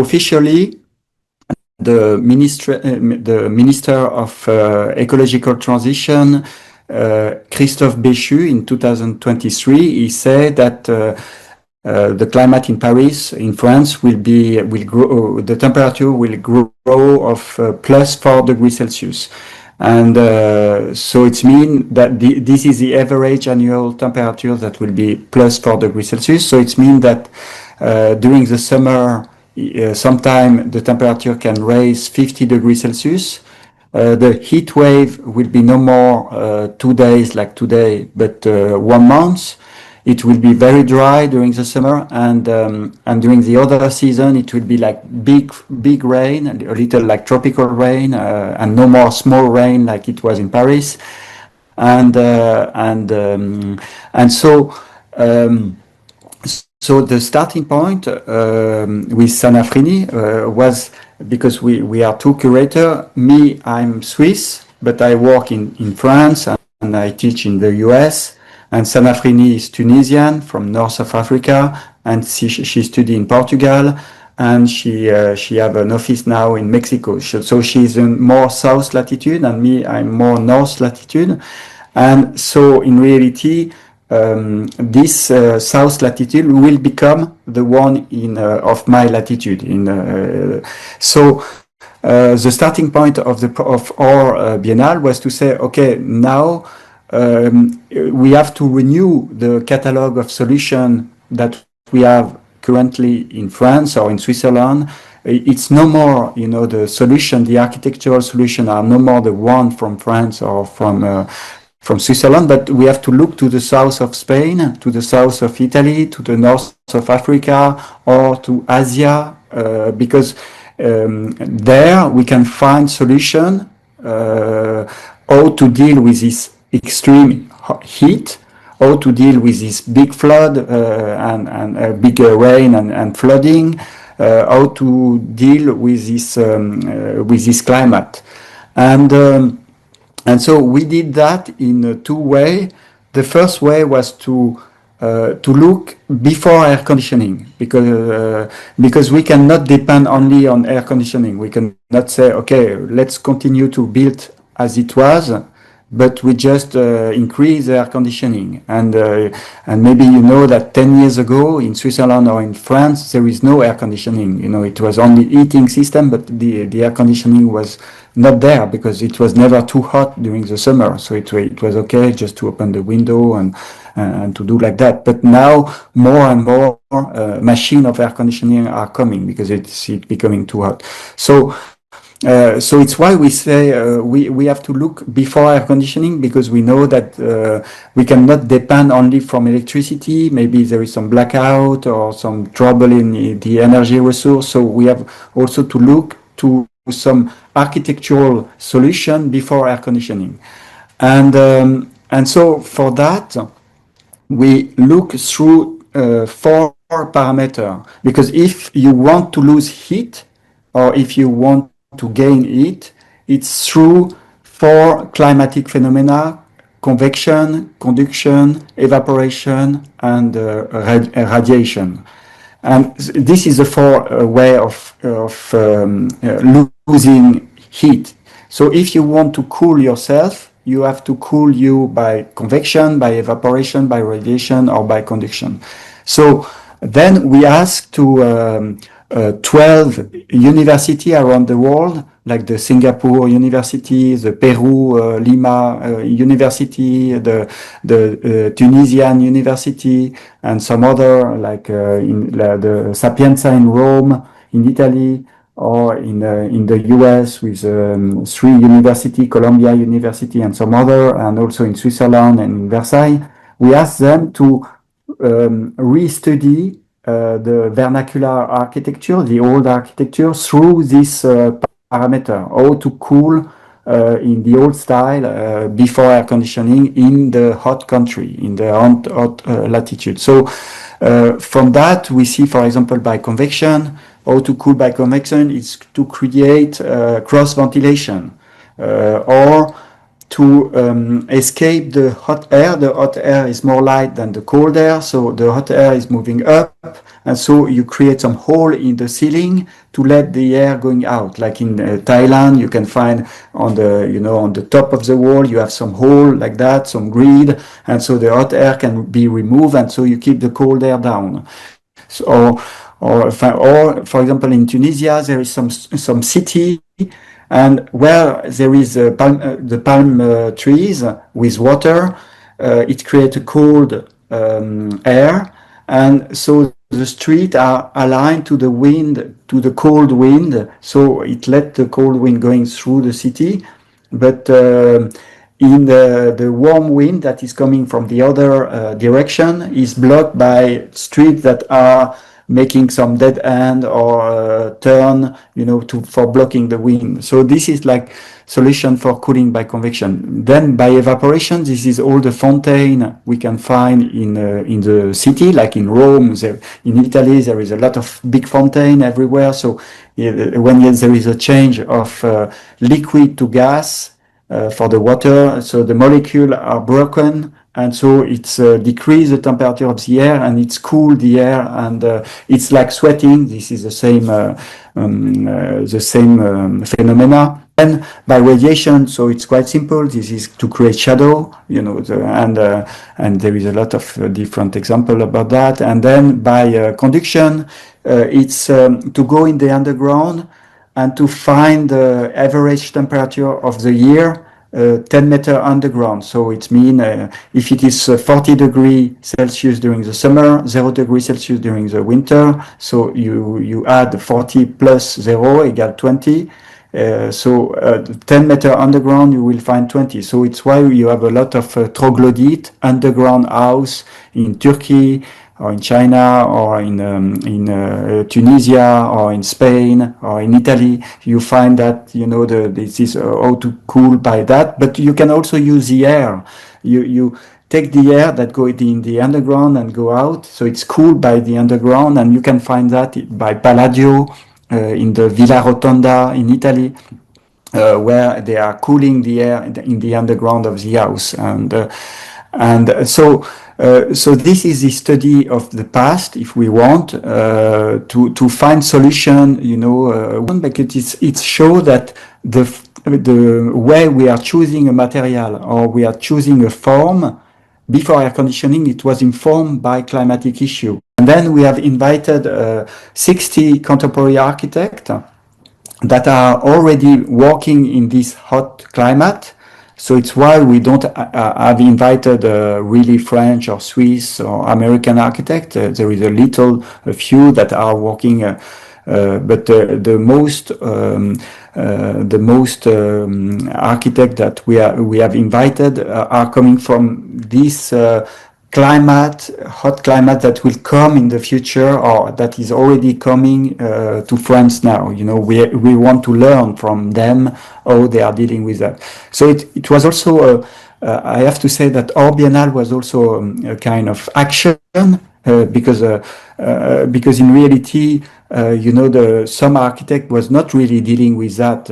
officially, the Minister of Ecological Transition, Christophe Béchu, in 2023, he said that the climate in Paris, in France, will grow. The temperature will grow of plus 4 degrees Celsius, and so it means that this is the average annual temperature that will be plus 4 degrees Celsius. So it means that during the summer, sometime the temperature can raise 50 degrees Celsius. The heat wave will be no more 2 days like today, but 1 month. It will be very dry during the summer, and during the other season, it will be like big rain, a little like tropical rain, and no more small rain like it was in Paris, and so. So the starting point with Sana Frini was because we are two curators. Me, I'm Swiss, but I work in France and I teach in the US. And Sana Frini is Tunisian from north of Africa, and she studied in Portugal, and she have an office now in Mexico. So she's in more south latitude, and me, I'm more north latitude. And so in reality, this south latitude will become the one of my latitude. So the starting point of our Biennale was to say, okay, now we have to renew the catalog of solutions that we have currently in France or in Switzerland. It's no more, the solution, the architectural solution are no more the one from France or from Switzerland, but we have to look to the south of Spain, to the south of Italy, to the north of Africa, or to Asia, because there we can find solution how to deal with this extreme heat, how to deal with this big flood and bigger rain and flooding, how to deal with this climate, and so we did that in 2 ways. The first way was to look before air conditioning, because we cannot depend only on air conditioning. We cannot say, okay, let's continue to build as it was, but we just increase air conditioning. And maybe you know that 10 years ago in Switzerland or in France, there is no air conditioning. It was only heating system, but the air conditioning was not there because it was never too hot during the summer. So it was okay just to open the window and to do like that. But now more and more machine of air conditioning are coming because it's becoming too hot. So it's why we say we have to look before air conditioning, because we know that we cannot depend only from electricity. Maybe there is some blackout or some trouble in the energy resource. So we have also to look to some architectural solution before air conditioning. And so for that, we look through 4 parameters, because if you want to lose heat or if you want to gain heat, it's through 4 climatic phenomena: convection, conduction, evaporation, and radiation. And this is the 4 way of losing heat. So if you want to cool yourself, you have to cool you by convection, by evaporation, by radiation, or by conduction. So then we ask to 12 universities around the world, like the Singapore University, the Peru Lima University, the Tunisian University, and some other, like the Sapienza in Rome, in Italy, or in the US with 3 universities, Columbia University and some other, and also in Switzerland and in Versailles. We ask them to re-study the vernacular architecture, the old architecture, through this parameter, how to cool in the old style before air conditioning in the hot country, in the hot latitude. So from that, we see, for example, by convection, how to cool by convection is to create cross ventilation, or to escape the hot air. The hot air is more light than the cold air, so the hot air is moving up, and so you create some hole in the ceiling to let the air going out. Like in Thailand, you can find on the top of the wall you have some hole like that, some grid, and so the hot air can be removed, and so you keep the cold air down. So, or for example, in Tunisia, there is some city, and where there is the palm trees with water, it creates a cold air, and so the streets are aligned to the wind, to the cold wind, so it let the cold wind going through the city, but in the warm wind that is coming from the other direction is blocked by streets that are making some dead end or turn, for blocking the wind. So this is like solution for cooling by convection. Then by evaporation, this is all the fontaine we can find in the city, like in Rome. In Italy, there is a lot of big fontaine everywhere. So when there is a change of liquid to gas for the water, so the molecules are broken, and so it's decrease the temperature of the air, and it's cool the air, and it's like sweating. This is the same phenomena. And by radiation, so it's quite simple. This is to create shadow, and there is a lot of different examples about that. And then by conduction, it's to go in the underground and to find the average temperature of the year 10 meter underground. So it means if it is 40 degrees Celsius during the summer, 0 degrees Celsius during the winter, so you add 40 plus 0 equal 20. So 10 meter underground, you will find 20. So it's why you have a lot of troglodyte underground house in Turkey, or in China, or in Tunisia, or in Spain, or in Italy. You find that this is how to cool by that. But you can also use the air. You take the air that go in the underground and go out, so it's cooled by the underground, and you can find that by Palladio in the Villa Rotonda in Italy, where they are cooling the air in the underground of the house, so this is the study of the past, if we want to find solution, because it shows that the way we are choosing a material or we are choosing a form before air conditioning, it was informed by climatic issue. And then we have invited 60 contemporary architects that are already working in this hot climate. So it's why we don't have invited really French or Swiss or American architects. There is a few that are working, but the most architects that we have invited are coming from this hot climate that will come in the future, or that is already coming to France now. We want to learn from them how they are dealing with that. So it was also, I have to say that our Biennale was also a kind of action, because in reality, some architect was not really dealing with that,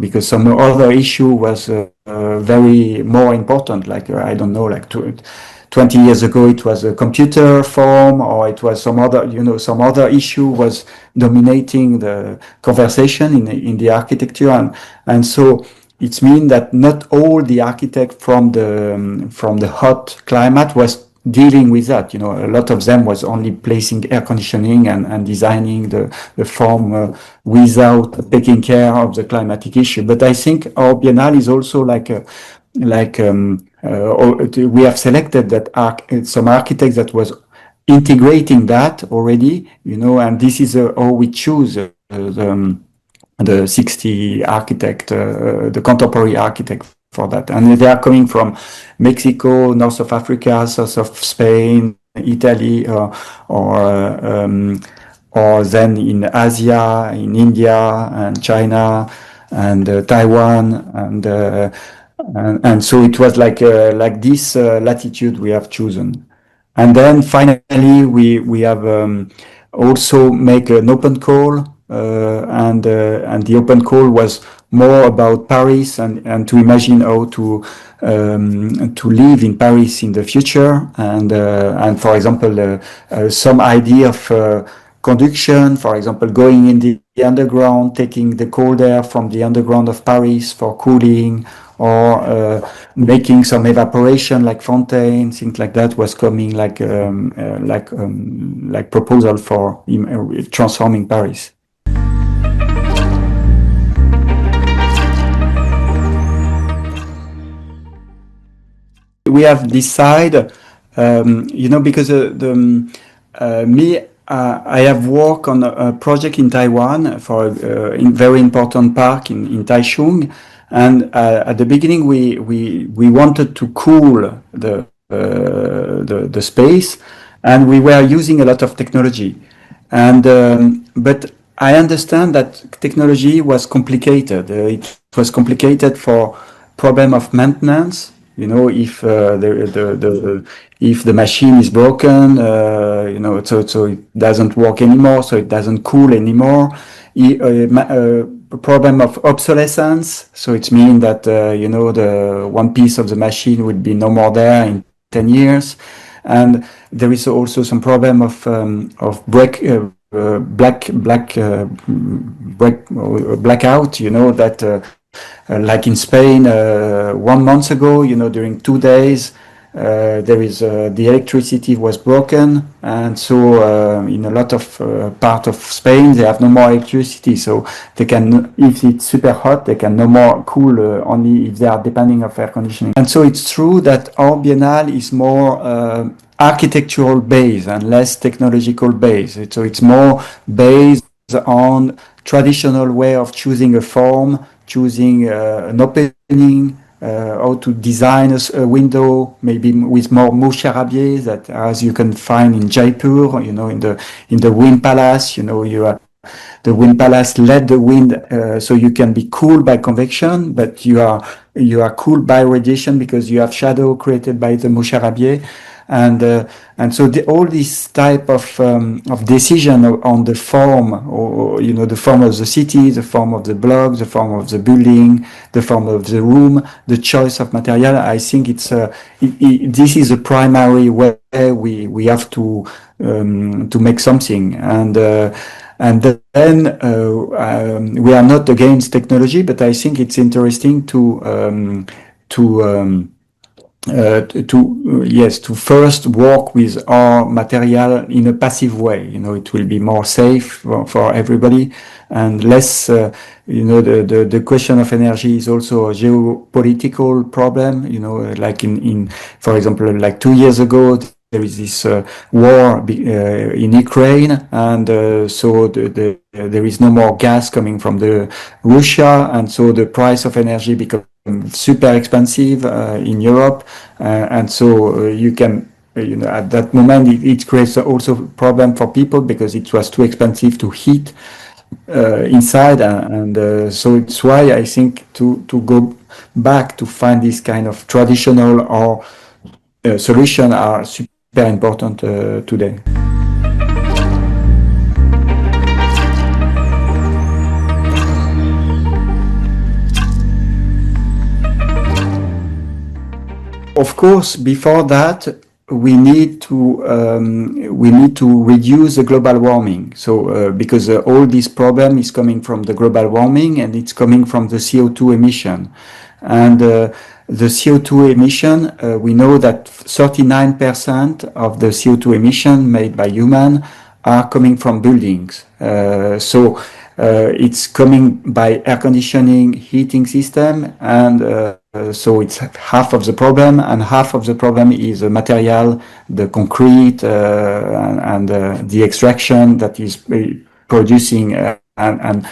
because some other issue was very more important, like, I don't know, like 20 years ago, it was a computer form, or it was some other issue was dominating the conversation in the architecture, and so it means that not all the architect from the hot climate was dealing with that. A lot of them was only placing air conditioning and designing the form without taking care of the climatic issue. But I think our Biennale is also we have selected that some architects that was integrating that already, and this is how we choose the 60 architect, the contemporary architect for that. And they are coming from Mexico, north of Africa, south of Spain, Italy, or then in Asia, in India and China and Taiwan, and so it was like this latitude we have chosen. And then finally we have also make an open call, and the open call was more about Paris and to imagine how to live in Paris in the future, and for example, some idea of conduction, for example, going in the underground, taking the cold air from the underground of Paris for cooling, or making some evaporation like fontaine, things like that was coming like proposal for transforming Paris. We have decided, because I have worked on a project in Taiwan for a very important park in Taichung, and at the beginning we wanted to cool the space, and we were using a lot of technology, and but I understand that technology was complicated. It was complicated for problem of maintenance. If if the machine is broken, so it doesn't work anymore, so it doesn't cool anymore. A problem of obsolescence, so it means that the one piece of the machine would be no more there in 10 years, and there is also some problem of blackout. That. Like in Spain, 1 month ago, during 2 days, the electricity was broken, and so in a lot of part of Spain, they have no more electricity. So they can, if it's super hot, they can no more cool only if they are depending on air conditioning. And so it's true that our Biennale is more architectural based and less technological based. So it's more based on traditional way of choosing a form, choosing an opening, how to design a window, maybe with more mouches charabiers that, as you can find in Jaipur, in the wind palace, the wind palace let the wind, so you can be cooled by convection, but you are cooled by radiation because you have shadow created by the mouches charabiers. And so all this type of decision on the form, or the form of the city, the form of the block, the form of the building, the form of the room, the choice of material, I think this is a primary way we have to make something. And then we are not against technology, but I think it's interesting to first work with our material in a passive way. It will be more safe for everybody, and less. The question of energy is also a geopolitical problem. Like in for example, like 2 years ago, there is this war in Ukraine, and so there is no more gas coming from Russia, and so the price of energy becomes super expensive in Europe, and so you can, at that moment it creates also problem for people because it was too expensive to heat inside, and so it's why I think to go back to find this kind of traditional or solution are super important today. Of course, before that, we need to reduce the global warming. So because all this problem is coming from the global warming, and it's coming from the CO2 emission. And the CO2 emission, we know that 39% of the CO2 emission made by human are coming from buildings. So it's coming by air conditioning, heating system, and so it's half of the problem, and half of the problem is the material, the concrete, and the extraction that is producing and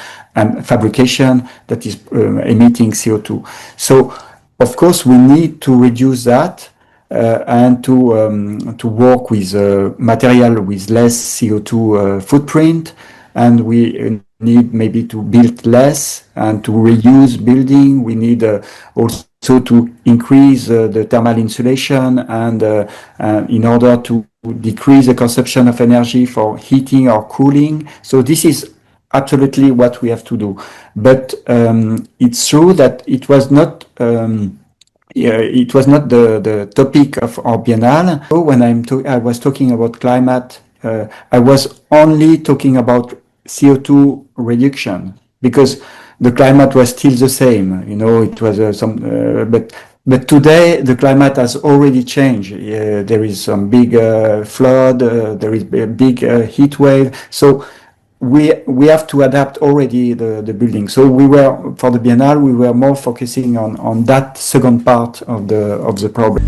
fabrication that is emitting CO2. So, of course, we need to reduce that and to work with material with less CO2 footprint, and we need maybe to build less and to reuse building. We need also to increase the thermal insulation, and in order to decrease the consumption of energy for heating or cooling. So this is absolutely what we have to do. But it's true that it was not the topic of our Biennale. So when I was talking about climate, I was only talking about CO2 reduction, because the climate was still the same. It was but today the climate has already changed. There is some big flood. There is a big heat wave. So we have to adapt already the building. So for the Biennale, we were more focusing on that second part of the problem.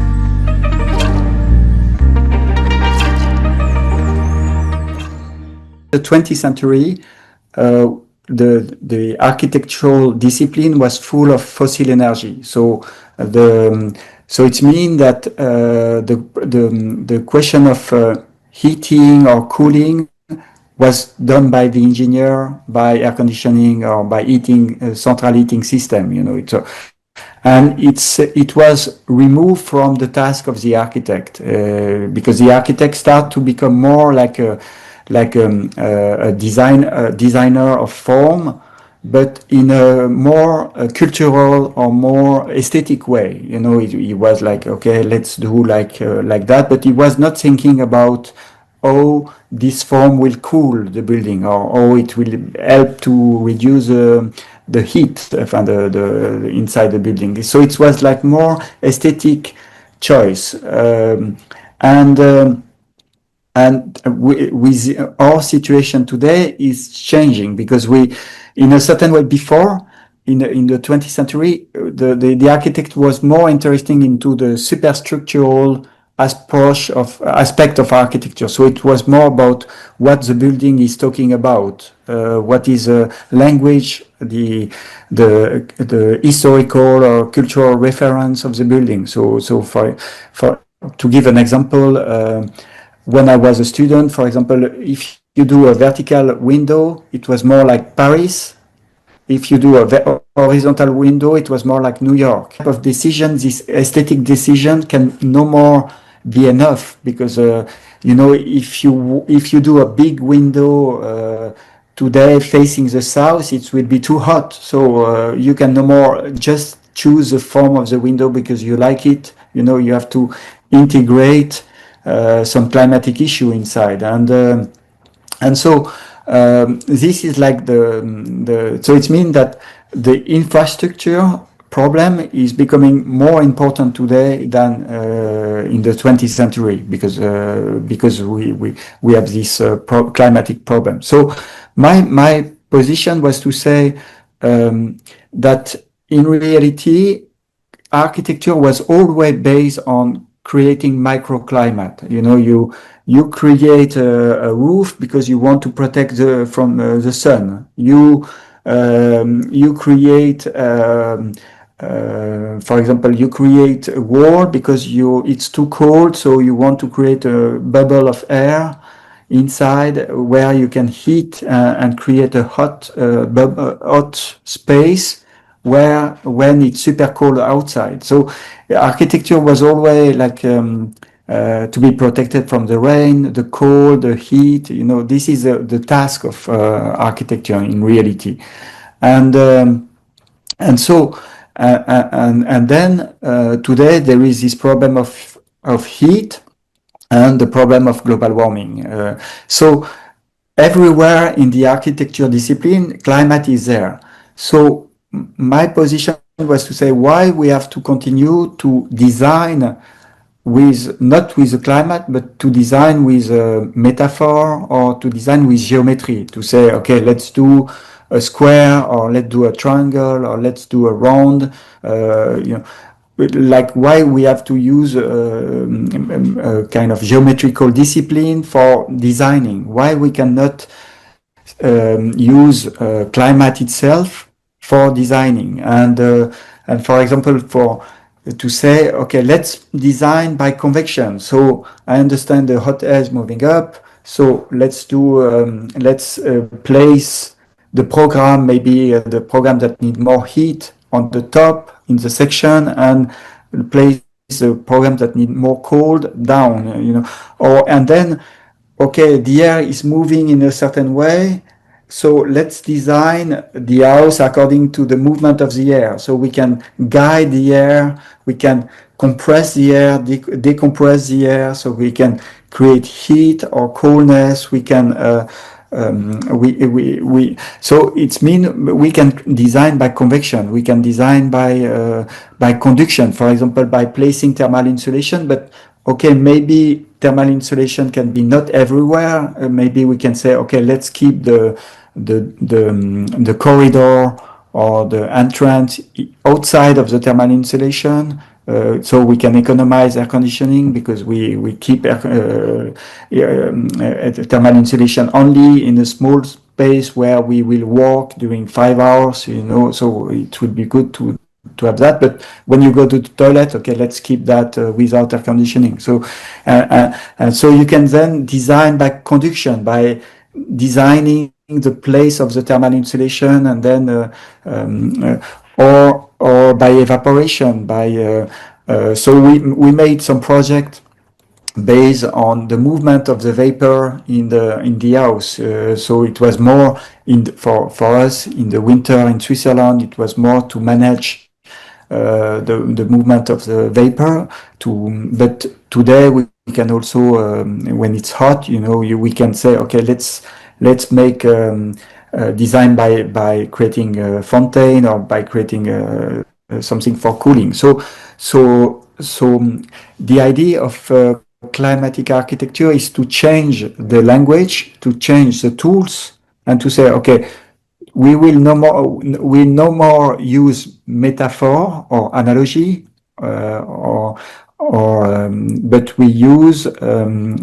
The 20th century, the architectural discipline was full of fossil energy. So it means that the question of heating or cooling was done by the engineer, by air conditioning, or by central heating system. And it was removed from the task of the architect, because the architect started to become more like a designer of form, but in a more cultural or more aesthetic way. He was like, okay, let's do like that, but he was not thinking about how this form will cool the building, or how it will help to reduce the heat from the inside the building. So it was like more aesthetic choice, and with our situation today is changing, because in a certain way, before in the 20th century, the architect was more interesting into the superstructural aspect of architecture. So it was more about what the building is talking about, what is a language, the historical or cultural reference of the building. So for to give an example, when I was a student, for example, if you do a vertical window, it was more like Paris. If you do a horizontal window, it was more like New York. Type of decision, this aesthetic decision can no more be enough, because if you do a big window today facing the south, it will be too hot. So you can no more just choose the form of the window because you like it. You have to integrate some climatic issue inside, and so this is like so it means that the infrastructure problem is becoming more important today than in the 20th century, because we have this climatic problem. So my position was to say that in reality, architecture was always based on creating microclimate. You create a roof because you want to protect from the sun. You create, for example, you create a wall because it's too cold, so you want to create a bubble of air inside where you can heat and create a hot space when it's super cold outside. So architecture was always like to be protected from the rain, the cold, the heat. This is the task of architecture in reality, and so and then today there is this problem of heat and the problem of global warming. So everywhere in the architecture discipline, climate is there. So my position was to say why we have to continue to design not with the climate, but to design with a metaphor, or to design with geometry, to say, okay, let's do a square, or let's do a triangle, or let's do a round. Like why we have to use a kind of geometrical discipline for designing, why we cannot use climate itself for designing, and for example, to say, okay, let's design by convection. So I understand the hot air is moving up, so let's place the program, maybe the program that need more heat on the top in the section, and place the program that need more cold down. And then, okay, the air is moving in a certain way, so let's design the house according to the movement of the air. So we can guide the air, we can compress the air, decompress the air, so we can create heat or coolness. We can so it's mean we can design by convection. We can design by conduction, for example, by placing thermal insulation. But okay, maybe thermal insulation can be not everywhere. Maybe we can say, okay, let's keep the corridor or the entrance outside of the thermal insulation. So we can economize air conditioning because we keep thermal insulation only in a small space where we will work during 5 hours, you know, so it would be good to have that. But when you go to the toilet, okay, let's keep that without air conditioning. So so you can then design by conduction, by designing the place of the thermal insulation, and then or by evaporation. So we made some project based on the movement of the vapor in the house. So it was more for us in the winter in Switzerland. It was more to manage the movement of the vapor. But today we can also when it's hot, you know, we can say, okay, let's make design by creating a fountain or by creating something for cooling. So the idea of climatic architecture is to change the language, to change the tools, and to say, okay, we no more use metaphor or analogy, but we use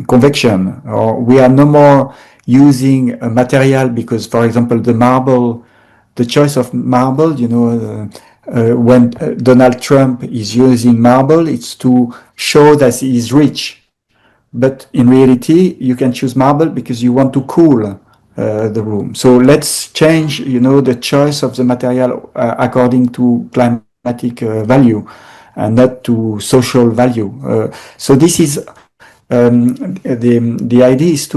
convection, or we are no more using a material because, for example, the choice of marble, you know, when Donald Trump is using marble, it's to show that he is rich. But in reality, you can choose marble because you want to cool the room. So let's change, you know, the choice of the material according to climatic value and not to social value. So this is the idea is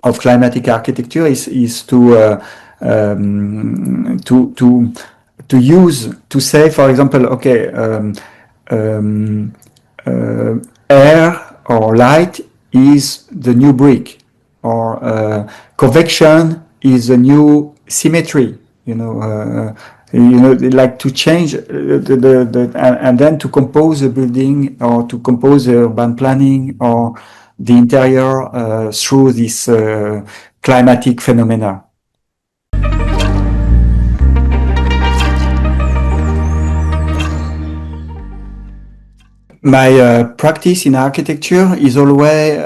of climatic architecture is to use, to say, for example, okay, air or light is the new brick, or convection is the new symmetry. You know, like to change and then to compose a building or to compose urban planning or the interior through this climatic phenomena. My practice in architecture is always,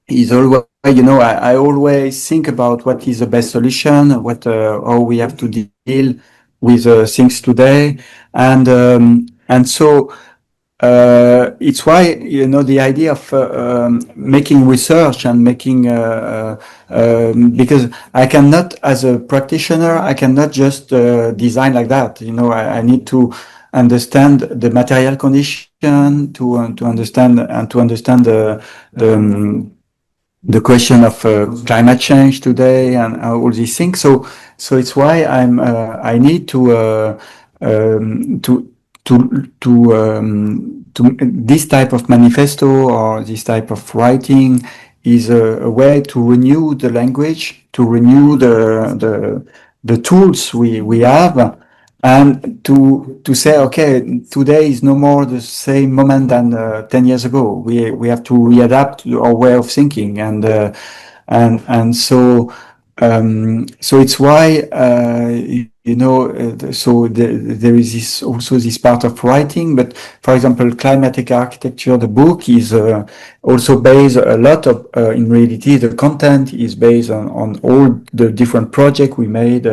you know, I always think about what is the best solution, how we have to deal with things today, and so it's why, you know, the idea of making research and making because I cannot, as a practitioner, I cannot just design like that. You know, I need to understand the material condition to understand the question of climate change today and all these things. So it's why I need to this type of manifesto or this type of writing is a way to renew the language, to renew the tools we have, and to say, okay, today is no more the same moment than 10 years ago. We have to readapt our way of thinking, and so it's why you know, there is this part of writing. But for example, climatic architecture, the book is also based a lot of in reality the content is based on all the different projects we made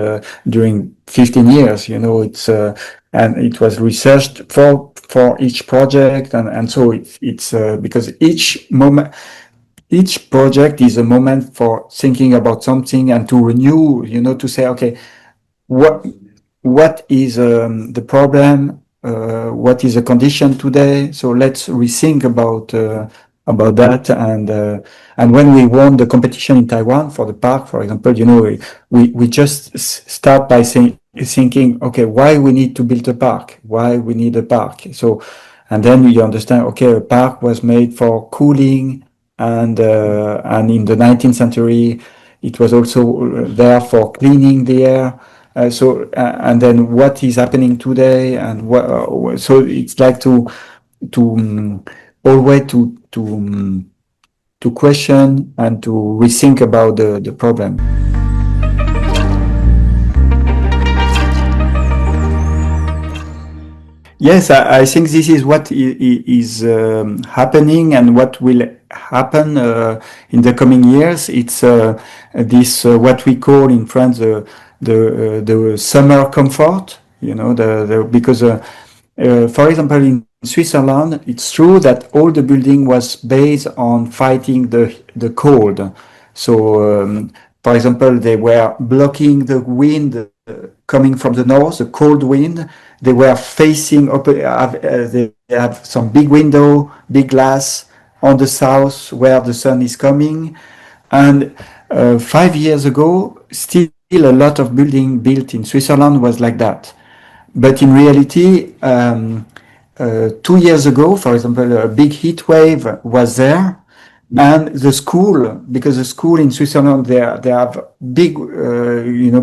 during 15 years. You know, it's and it was researched for each project, and so it's because each project is a moment for thinking about something and to renew, you know, to say, okay, what is the problem? What is the condition today? So let's rethink about about that. And when we won the competition in Taiwan for the park, for example, you know, we just start by thinking, okay, why we need to build a park? Why we need a park? So, and then you understand, okay, a park was made for cooling, and in the 19th century, it was also there for cleaning the air. And then what is happening today, and so it's like always to question and to rethink about the problem. Yes, I think this is what is happening and what will happen in the coming years. It's this what we call in France the summer comfort. You know, because for example in Switzerland, it's true that all the building was based on fighting the cold. So, for example, they were blocking the wind coming from the north, the cold wind. They were facing open. They have some big window, big glass on the south where the sun is coming. And 5 years ago, still a lot of building built in Switzerland was like that. But in reality, 2 years ago, for example, a big heat wave was there, and the school, because the school in Switzerland, they have big,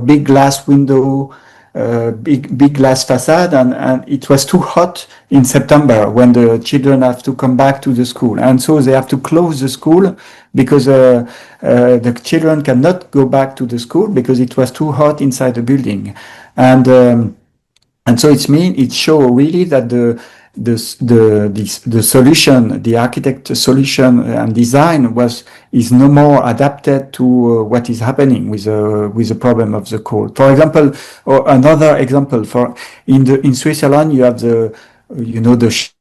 big glass window, big glass facade, and it was too hot in September when the children have to come back to the school, and so they have to close the school because the children cannot go back to the school because it was too hot inside the building, and so it shows really that the solution, the architect solution and design is no more adapted to what is happening with the problem of the cold. For example, or another example, in Switzerland you have the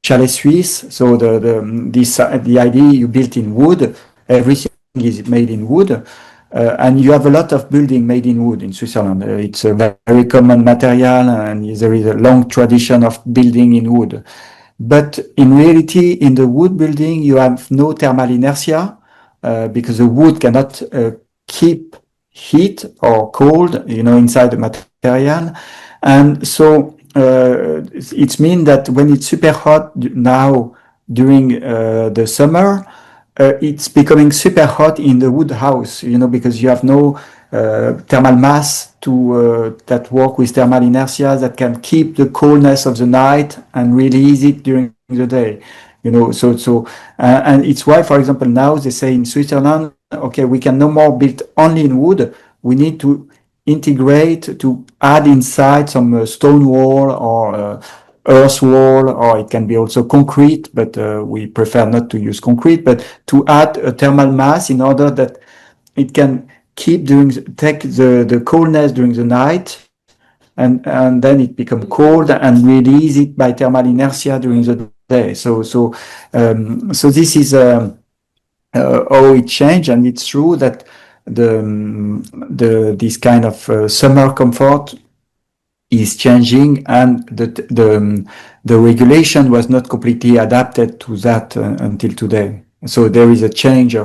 chalet Suisse. So the idea you built in wood, everything is made in wood. And you have a lot of building made in wood in Switzerland. It's a very common material, and there is a long tradition of building in wood. But in reality, in the wood building, you have no thermal inertia because the wood cannot keep heat or cold, inside the material. And so it means that when it's super hot now during the summer, it's becoming super hot in the wood house, because you have no thermal mass that work with thermal inertia that can keep the coldness of the night and release it during the day. And it's why, for example, now they say in Switzerland, okay, we can no more build only in wood. We need to integrate, to add inside some stone wall or earth wall, or it can be also concrete, but we prefer not to use concrete, but to add a thermal mass in order that it can take the coldness during the night, and then it becomes cold and release it by thermal inertia during the day. So this is how it changed, and it's true that this kind of summer comfort is changing, and the regulation was not completely adapted to that until today. So there is a change we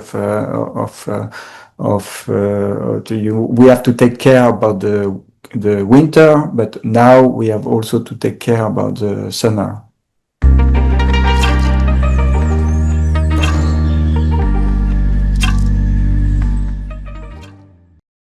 have to take care about the winter, but now we have also to take care about the summer.